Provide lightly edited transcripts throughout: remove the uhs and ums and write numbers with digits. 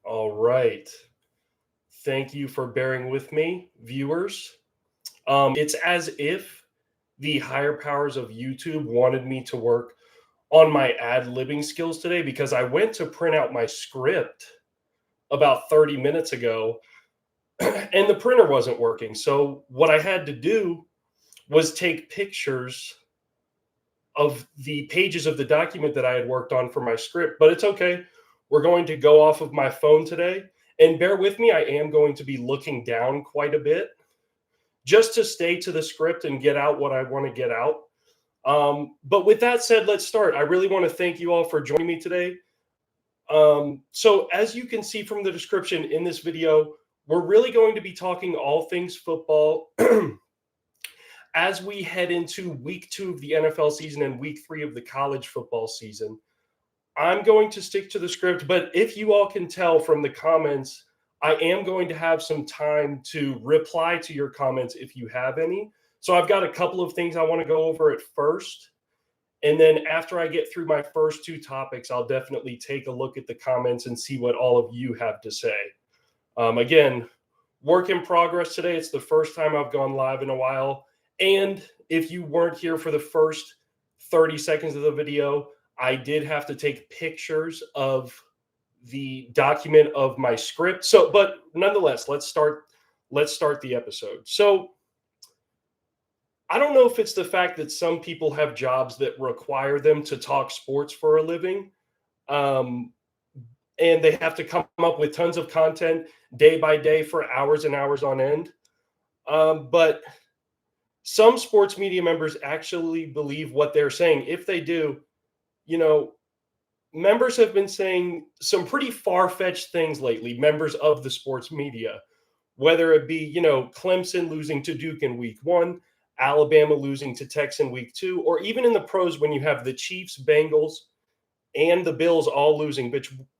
All right. Thank you for bearing with me, viewers. It's as if the higher powers of YouTube wanted me to work on my ad-libbing skills today because I went to print out my script about 30 minutes ago and the printer wasn't working. So what I had to do was take pictures of the pages of the document that I had worked on for my script, but it's okay. We're going to go off of my phone today. And bear with me, I am going to be looking down quite a bit just to stay to the script and get out what I want to get out. But with that said, let's start. I really want to thank you all for joining me today. So as you can see from the description in this video, we're really going to be talking all things football as we head into week 2 of the NFL season and week 3 of the college football season. I'm going to stick to the script, but if you all can tell from the comments, I am going to have some time to reply to your comments if you have any. So I've got a couple of things I want to go over at first. And then after I get through my first 2 topics, I'll definitely take a look at the comments and see what all of you have to say. Again, work in progress today. It's the first time I've gone live in a while. And if you weren't here for the first 30 seconds of the video, I did have to take pictures of the document of my script. So, but nonetheless, let's start the episode. So, I don't know if it's the fact that some people have jobs that require them to talk sports for a living, and they have to come up with tons of content day by day for hours and hours on end. But some sports media members actually believe what they're saying. If they do, members have been saying some pretty far-fetched things lately, members of the sports media, whether it be, Clemson losing to Duke in week 1, Alabama losing to Texas in week 2, or even in the pros when you have the Chiefs, Bengals, and the Bills all losing,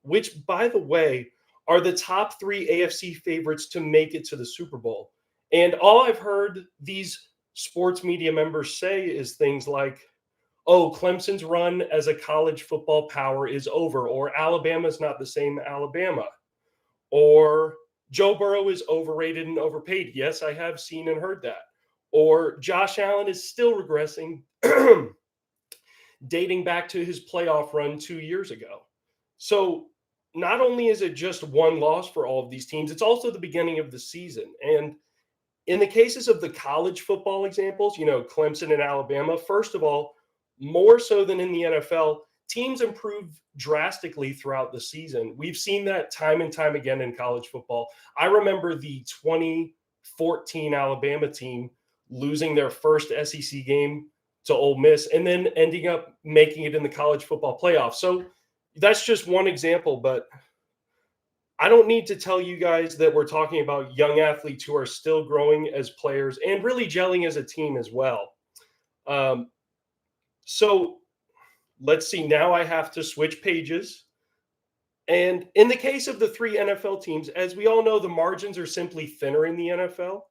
which by the way, are the top 3 AFC favorites to make it to the Super Bowl. And all I've heard these sports media members say is things like, oh, Clemson's run as a college football power is over, or Alabama's not the same Alabama, or Joe Burrow is overrated and overpaid. Yes, I have seen and heard that. Or Josh Allen is still regressing, dating back to his playoff run 2 years ago. So not only is it just one loss for all of these teams, it's also the beginning of the season. And in the cases of the college football examples, Clemson and Alabama, first of all, more so than in the NFL, teams improve drastically throughout the season. We've seen that time and time again in college football. I remember the 2014 Alabama team losing their first SEC game to Ole Miss and then ending up making it in the college football playoff. So that's just one example, but I don't need to tell you guys that we're talking about young athletes who are still growing as players and really gelling as a team as well. So let's see. Now I have to switch pages. And in the case of the 3 NFL teams, as we all know, the margins are simply thinner in the NFL.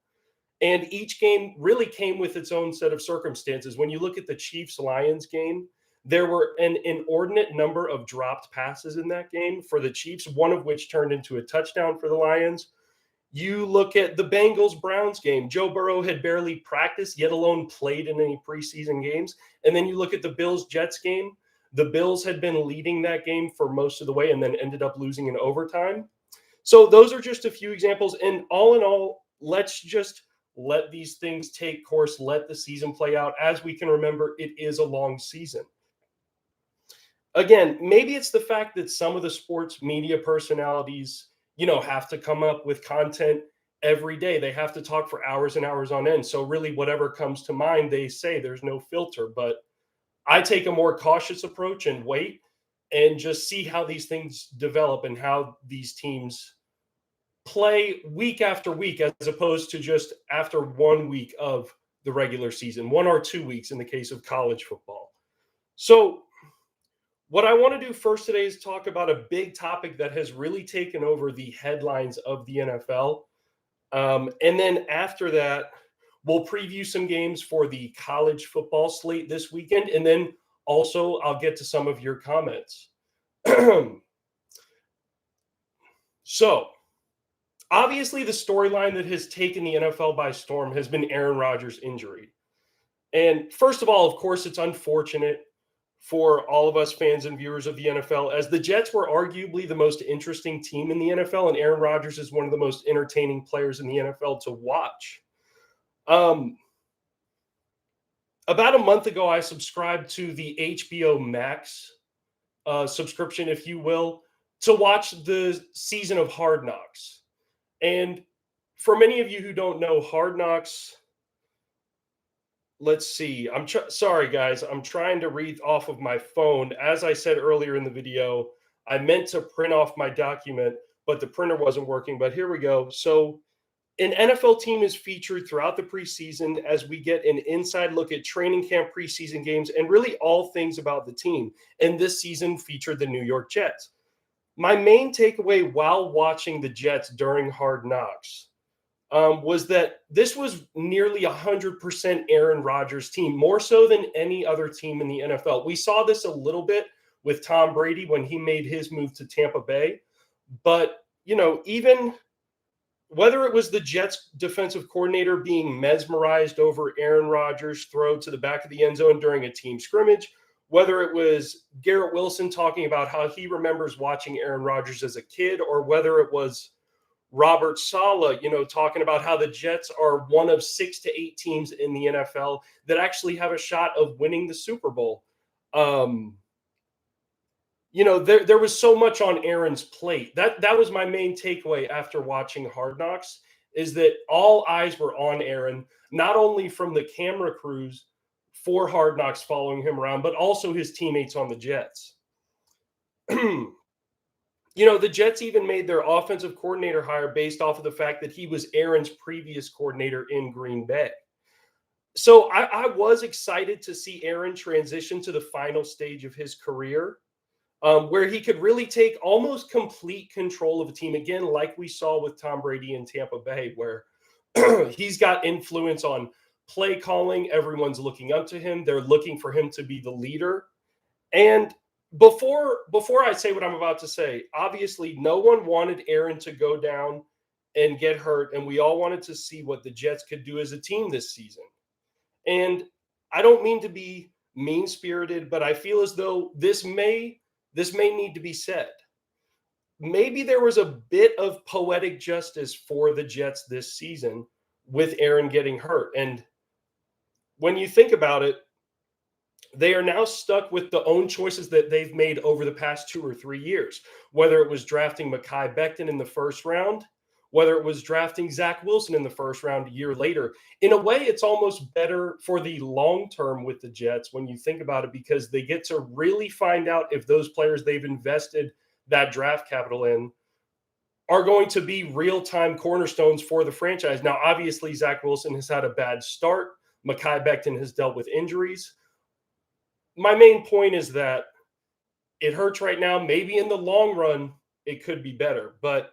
And each game really came with its own set of circumstances. When you look at the Chiefs-Lions game, there were an inordinate number of dropped passes in that game for the Chiefs, one of which turned into a touchdown for the Lions. You look at the Bengals-Browns game. Joe Burrow had barely practiced, yet alone played in any preseason games. And then you look at the Bills-Jets game. The Bills had been leading that game for most of the way and then ended up losing in overtime. So those are just a few examples. And all in all, let's just let these things take course. Let the season play out. As we can remember, it is a long season. Again, maybe it's the fact that some of the sports media personalities, have to come up with content every day. They have to talk for hours and hours on end. So really whatever comes to mind, they say there's no filter. But I take a more cautious approach and wait and just see how these things develop and how these teams play week after week, as opposed to just after 1 week of the regular season, 1 or 2 weeks in the case of college football. So what I want to do first today is talk about a big topic that has really taken over the headlines of the NFL. And then after that, we'll preview some games for the college football slate this weekend. And then Also, I'll get to some of your comments. So, obviously, the storyline that has taken the NFL by storm has been Aaron Rodgers' injury. And first of all, of course, it's unfortunate for all of us fans and viewers of the NFL, as the Jets were arguably the most interesting team in the NFL, and Aaron Rodgers is one of the most entertaining players in the NFL to watch. About a month ago, I subscribed to the HBO Max subscription, if you will, to watch the season of Hard Knocks. And for many of you who don't know, Hard Knocks, let's see. Sorry, guys. I'm trying to read off of my phone. As I said earlier in the video, I meant to print off my document, but the printer wasn't working. But here we go. So an NFL team is featured throughout the preseason as we get an inside look at training camp, preseason games, and really all things about the team. And this season featured the New York Jets. My main takeaway while watching the Jets during Hard Knocks was that this was nearly 100% Aaron Rodgers' team, more so than any other team in the NFL. We saw this a little bit with Tom Brady when he made his move to Tampa Bay. But, even whether it was the Jets defensive coordinator being mesmerized over Aaron Rodgers' throw to the back of the end zone during a team scrimmage, whether it was Garrett Wilson talking about how he remembers watching Aaron Rodgers as a kid, or whether it was Robert Saleh, talking about how the Jets are one of 6 to 8 teams in the NFL that actually have a shot of winning the Super Bowl. There was so much on Aaron's plate. That was my main takeaway after watching Hard Knocks, is that all eyes were on Aaron, not only from the camera crews for Hard Knocks following him around, but also his teammates on the Jets. The Jets even made their offensive coordinator hire based off of the fact that he was Aaron's previous coordinator in Green Bay. So I was excited to see Aaron transition to the final stage of his career, where he could really take almost complete control of a team, again, like we saw with Tom Brady in Tampa Bay, where he's got influence on play calling. Everyone's looking up to him. They're looking for him to be the leader. And before I say what I'm about to say, obviously no one wanted Aaron to go down and get hurt, and we all wanted to see what the Jets could do as a team this season. And I don't mean to be mean-spirited, but I feel as though this may need to be said. Maybe there was a bit of poetic justice for the Jets this season with Aaron getting hurt. And when you think about it, they are now stuck with the own choices that they've made over the past 2 or 3 years, whether it was drafting Mekhi Becton in the first round, whether it was drafting Zach Wilson in the first round a year later. In a way, it's almost better for the long term with the Jets when you think about it, because they get to really find out if those players they've invested that draft capital in are going to be real-time cornerstones for the franchise. Now, obviously, Zach Wilson has had a bad start. Mekhi Becton has dealt with injuries. My main point is that it hurts right now. Maybe in the long run, it could be better. But,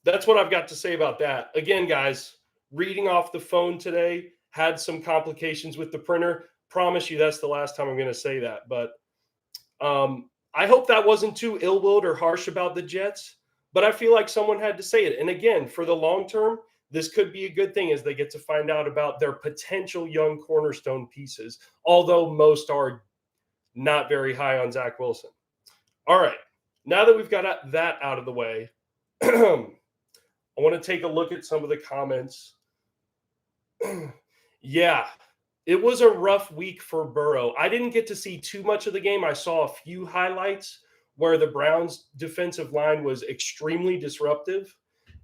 that's what I've got to say about that. Again, guys, reading off the phone today, had some complications with the printer. Promise you that's the last time I'm going to say that. But I hope that wasn't too ill-willed or harsh about the Jets. But I feel like someone had to say it. And again, for the long term, this could be a good thing as they get to find out about their potential young cornerstone pieces, although most are not very high on Zach Wilson. All right. Now that we've got that out of the way, I want to take a look at some of the comments. Yeah, it was a rough week for Burrow. I didn't get to see too much of the game. I saw a few highlights where the Browns' defensive line was extremely disruptive,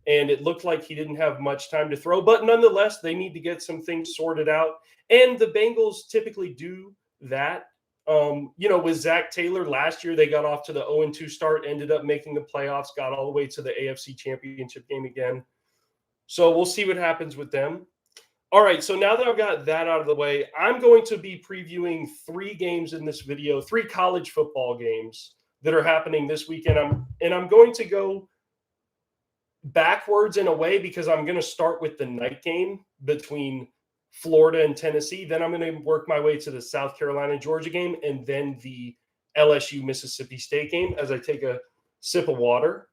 and it looked like he didn't have much time to throw. But nonetheless, they need to get some things sorted out. And the Bengals typically do that. With Zach Taylor last year, they got off to the 0-2 start, ended up making the playoffs, got all the way to the AFC Championship game again. So we'll see what happens with them. All right, so now that I've got that out of the way, I'm going to be previewing 3 games in this video, 3 college football games that are happening this weekend. I'm going to go backwards in a way, because I'm going to start with the night game between Florida and Tennessee. Then I'm going to work my way to the South Carolina Georgia game, and then the LSU Mississippi State game as I take a sip of water.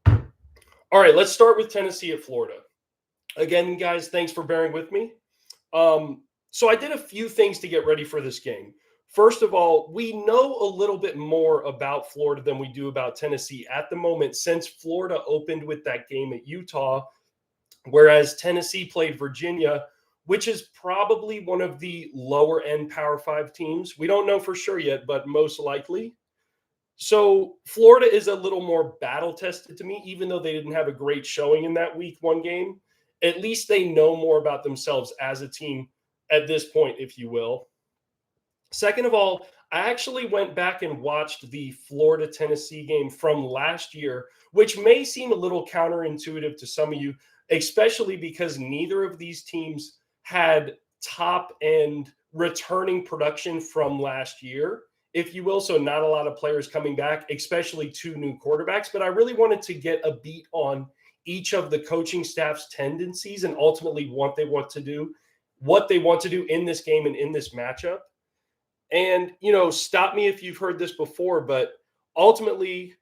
All right, let's start with Tennessee at Florida. Again, guys, thanks for bearing with me. So I did a few things to get ready for this game. First of all, we know a little bit more about Florida than we do about Tennessee at the moment, since Florida opened with that game at Utah, whereas Tennessee played Virginia, which is probably one of the lower end Power 5 teams. We don't know for sure yet, but most likely. So Florida is a little more battle tested to me, even though they didn't have a great showing in that week 1 game. At least they know more about themselves as a team at this point, if you will. Second of all, I actually went back and watched the Florida Tennessee game from last year, which may seem a little counterintuitive to some of you, especially because neither of these teams had top end returning production from last year, if you will. So not a lot of players coming back, especially 2 new quarterbacks. But I really wanted to get a beat on each of the coaching staff's tendencies and ultimately what they want to do in this game and in this matchup. And, stop me if you've heard this before, but ultimately,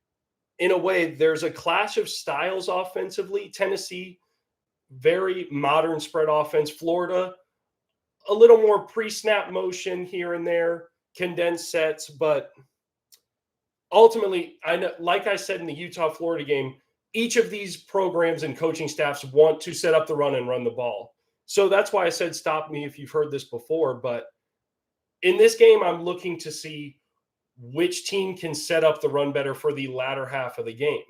in a way, there's a clash of styles offensively. Tennessee, very modern spread offense. Florida, a little more pre-snap motion here and there, condensed sets. But ultimately, I know, like I said in the Utah-Florida game, each of these programs and coaching staffs want to set up the run and run the ball. So that's why I said stop me if you've heard this before. But in this game, I'm looking to see which team can set up the run better for the latter half of the game.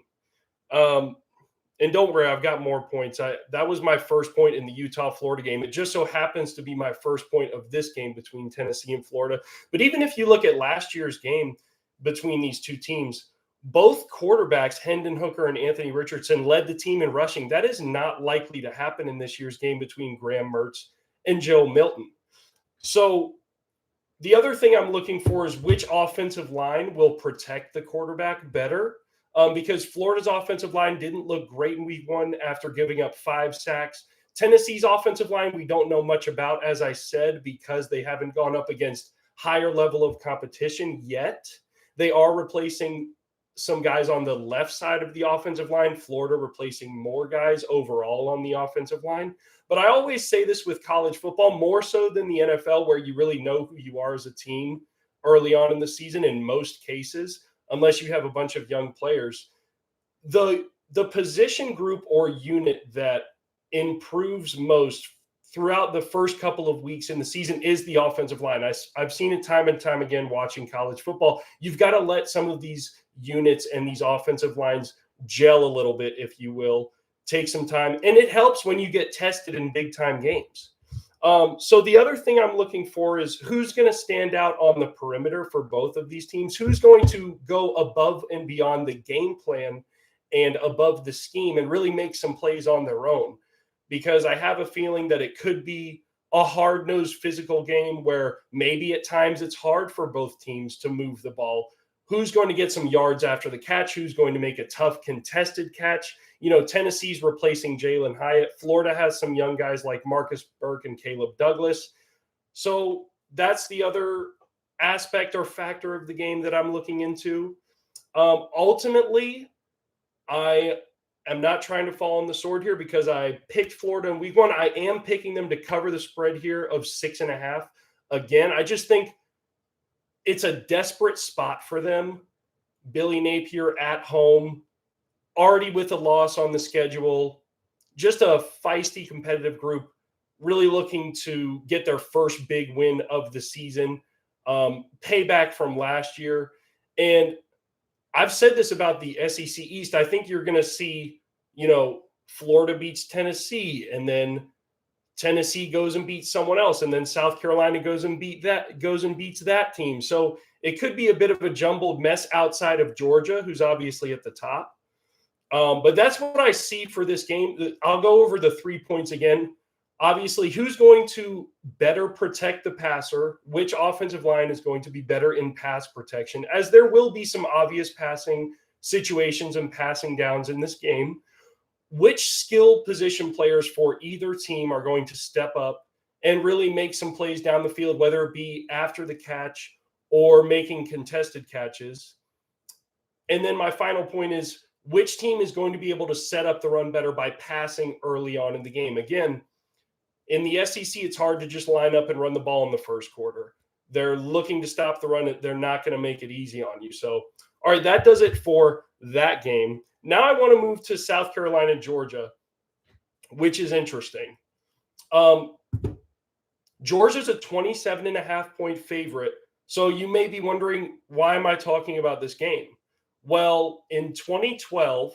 And don't worry, I've got more points. That was my first point in the Utah-Florida game. It just so happens to be my first point of this game between Tennessee and Florida. But even if you look at last year's game between these two teams, both quarterbacks, Hendon Hooker and Anthony Richardson, led the team in rushing. That is not likely to happen in this year's game between Graham Mertz and Joe Milton. So the other thing I'm looking for is which offensive line will protect the quarterback better, because Florida's offensive line didn't look great in week 1 after giving up 5 sacks. Tennessee's offensive line, we don't know much about, as I said, because they haven't gone up against higher level of competition yet. They are replacing some guys on the left side of the offensive line, Florida replacing more guys overall on the offensive line. But I always say this with college football, more so than the NFL, where you really know who you are as a team early on in the season in most cases, unless you have a bunch of young players. The position group or unit that improves most throughout the first couple of weeks in the season is the offensive line. I've seen it time and time again watching college football. You've got to let some of these units and these offensive lines gel a little bit, if you will. Take some time, and it helps when you get tested in big time games. So the other thing I'm looking for is who's going to stand out on the perimeter for both of these teams, who's going to go above and beyond the game plan and above the scheme and really make some plays on their own, because I have a feeling that it could be a hard-nosed physical game where maybe at times it's hard for both teams to move the ball. Who's going to get some yards after the catch? Who's going to make a tough contested catch? Tennessee's replacing Jalen Hyatt. Florida has some young guys like Marcus Burke and Caleb Douglas. So that's the other aspect or factor of the game that I'm looking into. Ultimately, I am not trying to fall on the sword here because I picked Florida in week 1. I am picking them to cover the spread here of 6.5. Again, I just think it's a desperate spot for them. Billy Napier at home, already with a loss on the schedule, just a feisty competitive group, really looking to get their first big win of the season, payback from last year. And I've said this about the SEC East. I think you're going to see, Florida beats Tennessee, and then Tennessee goes and beats someone else, and then South Carolina goes and beats that team. So it could be a bit of a jumbled mess outside of Georgia, who's obviously at the top. But that's what I see for this game. I'll go over the 3 points again. Obviously, who's going to better protect the passer? Which offensive line is going to be better in pass protection? As there will be some obvious passing situations and passing downs in this game. which skill position players for either team are going to step up and really make some plays down the field, whether it be after the catch or making contested catches. And then my final point is, which team is going to be able to set up the run better by passing early on in the game? Again, in the SEC, it's hard to just line up and run the ball in the first quarter. They're looking to stop the run. They're not going to make it easy on you. So, all right, that does it for that game. Now I want to move to South Carolina, Georgia, which is interesting. Georgia's a 27.5-point favorite. So you may be wondering, why am I talking about this game? Well, in 2012,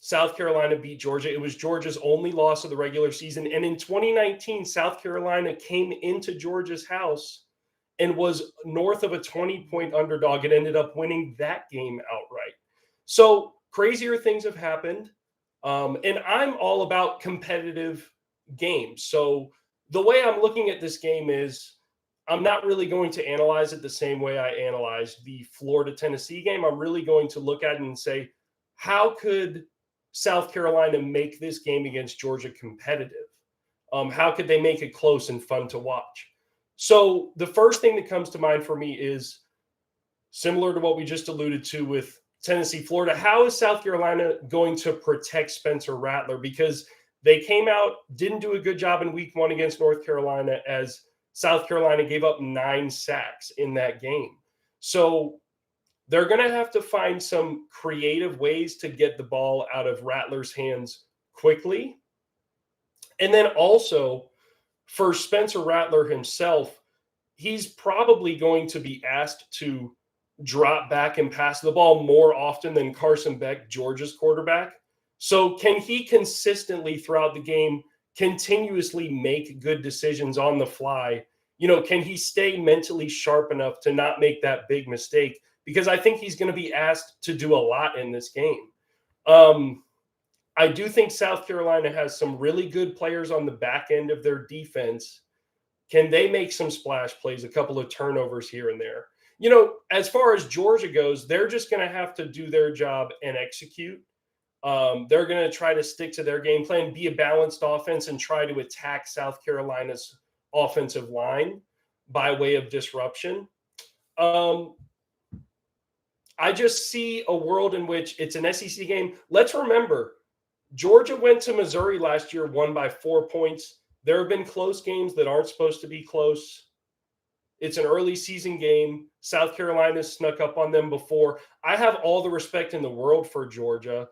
South Carolina beat Georgia. It was Georgia's only loss of the regular season. And in 2019, South Carolina came into Georgia's house and was north of a 20-point underdog and ended up winning that game outright. So crazier things have happened. And I'm all about competitive games. So the way I'm looking at this game is, I'm not really going to analyze it the same way I analyzed the Florida-Tennessee game. I'm really going to look at it and say, how could South Carolina make this game against Georgia competitive? How could they make it close and fun to watch? So the first thing that comes to mind for me is similar to what we just alluded to with Tennessee, Florida. How is South Carolina going to protect Spencer Rattler? Because they came out, didn't do a good job in week 1 against North Carolina, as South Carolina gave up 9 sacks in that game. So they're going to have to find some creative ways to get the ball out of Rattler's hands quickly. And then also for Spencer Rattler himself, he's probably going to be asked to drop back and pass the ball more often than Carson Beck, Georgia's quarterback. So can he consistently throughout the game continuously make good decisions on the fly? Can he stay mentally sharp enough to not make that big mistake? Because I think he's going to be asked to do a lot in this game. I do think South Carolina has some really good players on the back end of their defense. Can they make some splash plays, a couple of turnovers here and there? As far as Georgia goes, they're just going to have to do their job and execute. They're going to try to stick to their game plan, be a balanced offense, and try to attack South Carolina's offensive line by way of disruption. I just see a world in which it's an SEC game. Let's remember, Georgia went to Missouri last year, won by 4 points. There have been close games that aren't supposed to be close. It's an early season game. South Carolina snuck up on them before. I have all the respect in the world for Georgia.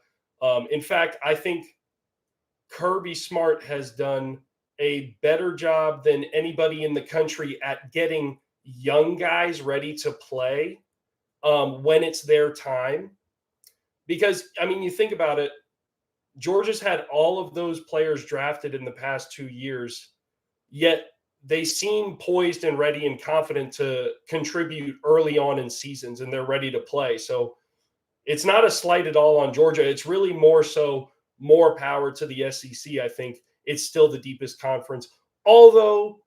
In fact, I think Kirby Smart has done a better job than anybody in the country at getting young guys ready to play when it's their time. Because, you think about it, Georgia's had all of those players drafted in the past 2 years, yet they seem poised and ready and confident to contribute early on in seasons, and they're ready to play. So it's not a slight at all on Georgia. It's really more so more power to the SEC. I think it's still the deepest conference, although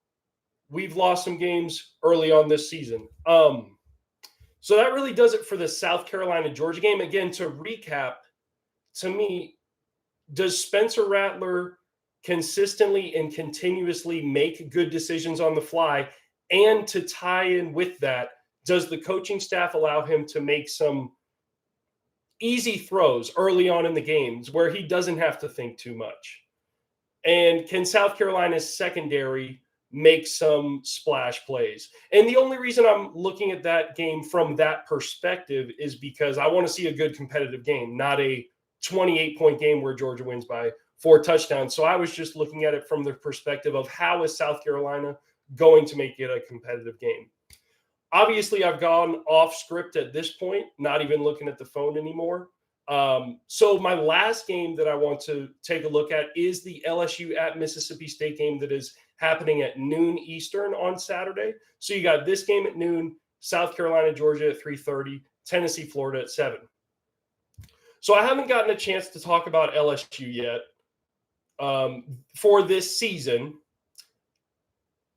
we've lost some games early on this season. So that really does it for the South Carolina-Georgia game. Again, to recap, to me, does Spencer Rattler consistently and continuously make good decisions on the fly? And to tie in with that, does the coaching staff allow him to make some easy throws early on in the games where he doesn't have to think too much? And can South Carolina's secondary make some splash plays? And the only reason I'm looking at that game from that perspective is because I want to see a good competitive game, not a 28-point game where Georgia wins by 4 touchdowns. So I was just looking at it from the perspective of how is South Carolina going to make it a competitive game. Obviously, I've gone off script at this point, not even looking at the phone anymore. So my last game that I want to take a look at is the LSU at Mississippi State game that is happening at noon Eastern on Saturday. So you got this game at noon, South Carolina, Georgia at 3:30, Tennessee, Florida at 7. So I haven't gotten a chance to talk about LSU yet for this season.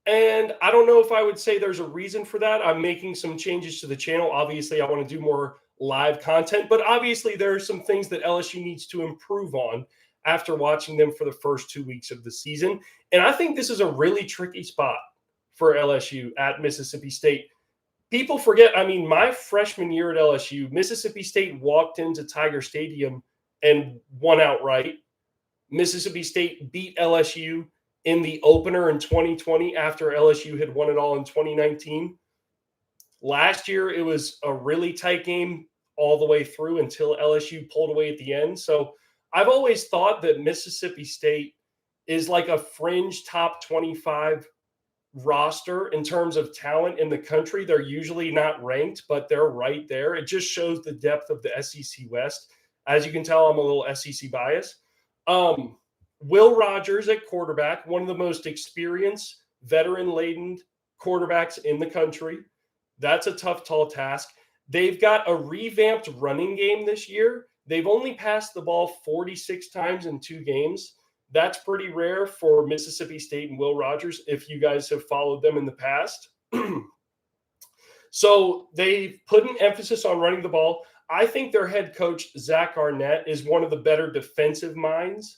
And I don't know if I would say there's a reason for that. I'm making some changes to the channel. Obviously, I want to do more live content. But obviously, there are some things that LSU needs to improve on after watching them for the first 2 weeks of the season. And I think this is a really tricky spot for LSU at Mississippi State. People forget, I mean, my freshman year at LSU, Mississippi State walked into Tiger Stadium and won outright. Mississippi State beat LSU in the opener in 2020 after LSU had won it all in 2019. Last year, it was a really tight game all the way through until LSU pulled away at the end. So I've always thought that Mississippi State is like a fringe top 25 roster in terms of talent in the country. They're usually not ranked, but they're right there. It just shows the depth of the SEC West. As you can tell, I'm a little SEC biased. Will Rogers at quarterback, one of the most experienced, veteran-laden quarterbacks in the country. That's a tough, tall task. They've got a revamped running game this year. They've only passed the ball 46 times in 2 games. That's pretty rare for Mississippi State and Will Rogers, if you guys have followed them in the past. So they've put an emphasis on running the ball. I think their head coach, Zach Arnett, is one of the better defensive minds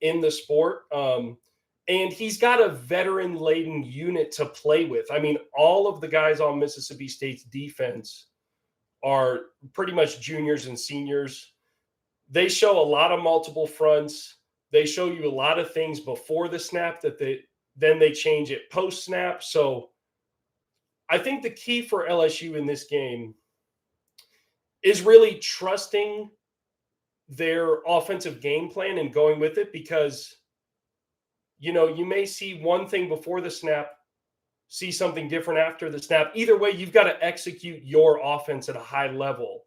in the sport. And he's got a veteran-laden unit to play with. I mean, all of the guys on Mississippi State's defense are pretty much juniors and seniors. They show a lot of multiple fronts. They show you a lot of things before the snap that they change it post-snap. So I think the key for LSU in this game is really trusting their offensive game plan and going with it, because you may see one thing before the snap, see something different after the snap. Either way, you've got to execute your offense at a high level,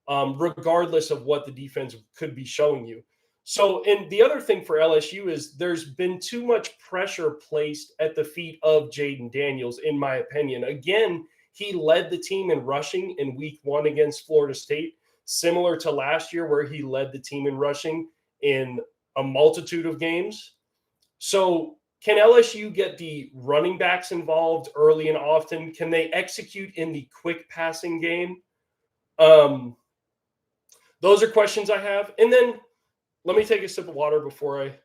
regardless of what the defense could be showing you. So, and the other thing for LSU is there's been too much pressure placed at the feet of Jaden Daniels, in my opinion. Again, he led the team in rushing in week 1 against Florida State, similar to last year where he led the team in rushing in a multitude of games. So can LSU get the running backs involved early and often? Can they execute in the quick passing game? Those are questions I have. And then let me take a sip of water before I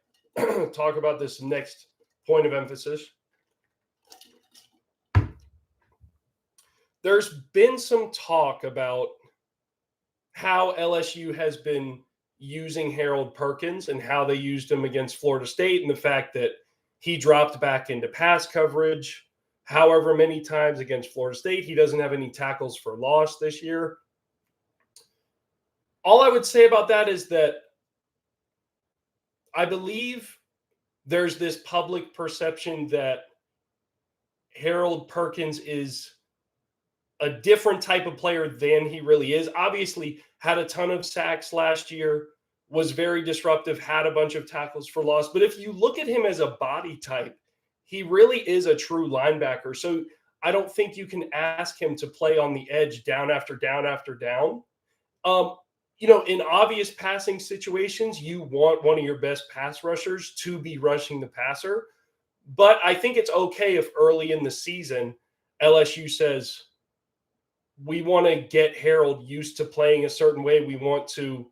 talk about this next point of emphasis. There's been some talk about how LSU has been using Harold Perkins and how they used him against Florida State, and the fact that he dropped back into pass coverage however many times against Florida State. He doesn't have any tackles for loss this year. All I would say about that is that I believe there's this public perception that Harold Perkins is a different type of player than he really is. Obviously, had a ton of sacks last year, was very disruptive, had a bunch of tackles for loss. But if you look at him as a body type, he really is a true linebacker. So I don't think you can ask him to play on the edge down after down after down. In obvious passing situations, you want one of your best pass rushers to be rushing the passer. But I think it's okay if early in the season, LSU says, we want to get Harold used to playing a certain way. We want to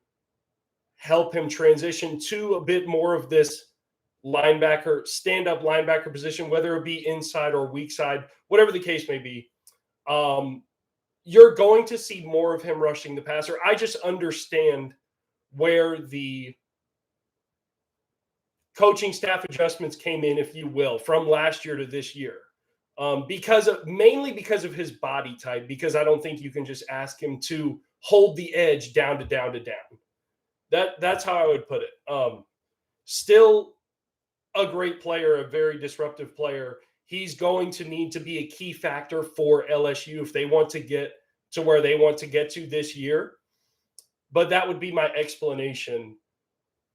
help him transition to a bit more of this linebacker, stand-up linebacker position, whether it be inside or weak side, whatever the case may be. You're going to see more of him rushing the passer. I just understand where the coaching staff adjustments came in, if you will, from last year to this year. Mainly because of his body type, because I don't think you can just ask him to hold the edge down to down to down. That's how I would put it. Still a great player, a very disruptive player. He's going to need to be a key factor for LSU if they want to get to where they want to get to this year. But that would be my explanation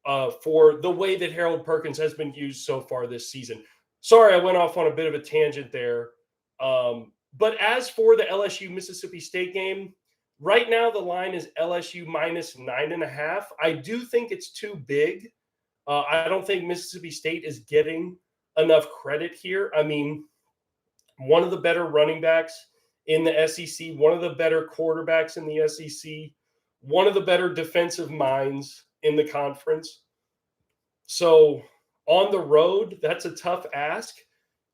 for the way that Harold Perkins has been used so far this season. Sorry, I went off on a bit of a tangent there. But as for the LSU Mississippi State game, right now the line is LSU minus 9.5. I do think it's too big. I don't think Mississippi State is getting enough credit here. I mean, one of the better running backs in the SEC, one of the better quarterbacks in the SEC, one of the better defensive minds in the conference. So on the road, that's a tough ask.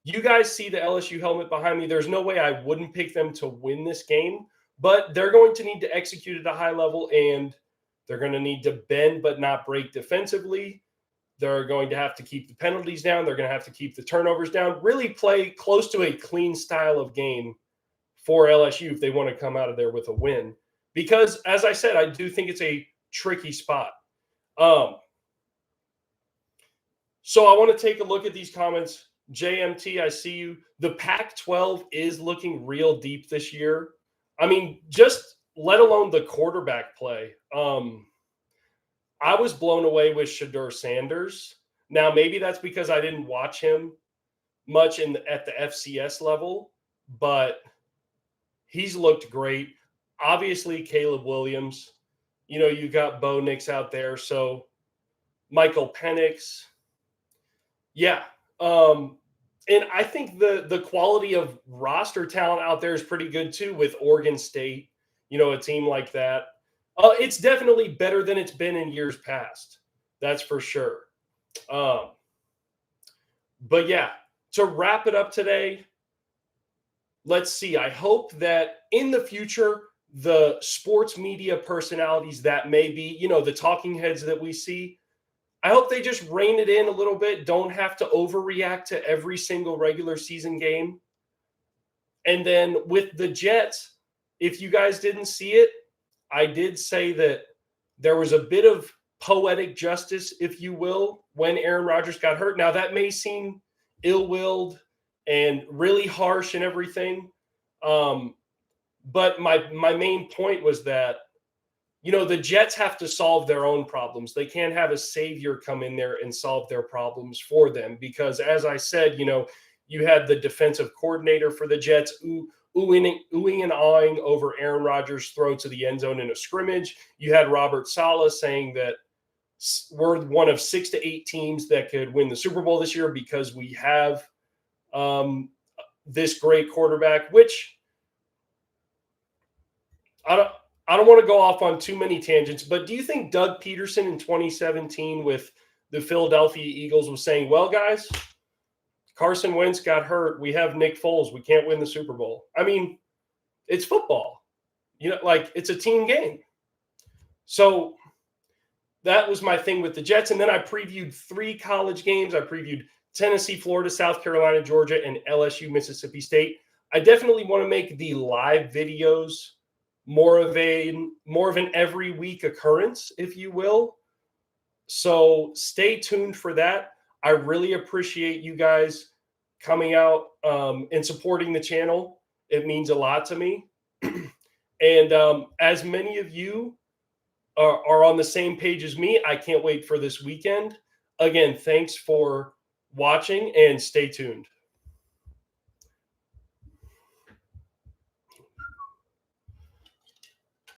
You guys see the LSU helmet behind me. There's no way I wouldn't pick them to win this game, but they're going to need to execute at a high level, and they're going to need to bend but not break defensively. They're going to have to keep the penalties down. They're going to have to keep the turnovers down, really play close to a clean style of game for LSU if they want to come out of there with a win. Because, as I said, I do think it's a tricky spot. So I want to take a look at these comments. JMT, I see you. The Pac-12 is looking real deep this year. I mean, just let alone the quarterback play. I was blown away with Shedeur Sanders. Now, maybe that's because I didn't watch him much at the FCS level, but he's looked great. Obviously, Caleb Williams. You know, you got Bo Nix out there. So Michael Penix. Yeah. And I think the quality of roster talent out there is pretty good too with Oregon State, you know, a team like that. It's definitely better than it's been in years past. That's for sure. But yeah, to wrap it up today, let's see. I hope that in the future, the sports media personalities that may be, you know, the talking heads that we see, I hope they just rein it in a little bit. Don't have to overreact to every single regular season game. And then with the Jets, if you guys didn't see it, I did say that there was a bit of poetic justice, if you will, when Aaron Rodgers got hurt. Now, that may seem ill-willed and really harsh and everything. But my main point was that, you know, the Jets have to solve their own problems. They can't have a savior come in there and solve their problems for them. Because as I said, you know, you had the defensive coordinator for the Jets oohing and awing over Aaron Rodgers' throw to the end zone in a scrimmage. You had Robert Saleh saying that we're one of 6 to 8 teams that could win the Super Bowl this year because we have this great quarterback, which I don't want to go off on too many tangents, but do you think Doug Peterson in 2017 with the Philadelphia Eagles was saying, well, guys, Carson Wentz got hurt. We have Nick Foles. We can't win the Super Bowl. I mean, it's football. You know, like it's a team game. So that was my thing with the Jets. And then I previewed 3 college games. I previewed Tennessee, Florida, South Carolina, Georgia, and LSU, Mississippi State. I definitely want to make the live videos more of an every week occurrence, if you will. So stay tuned for that. I really appreciate you guys coming out and supporting the channel. It means a lot to me. And as many of you are on the same page as me, I can't wait for this weekend. Again, thanks for watching and stay tuned.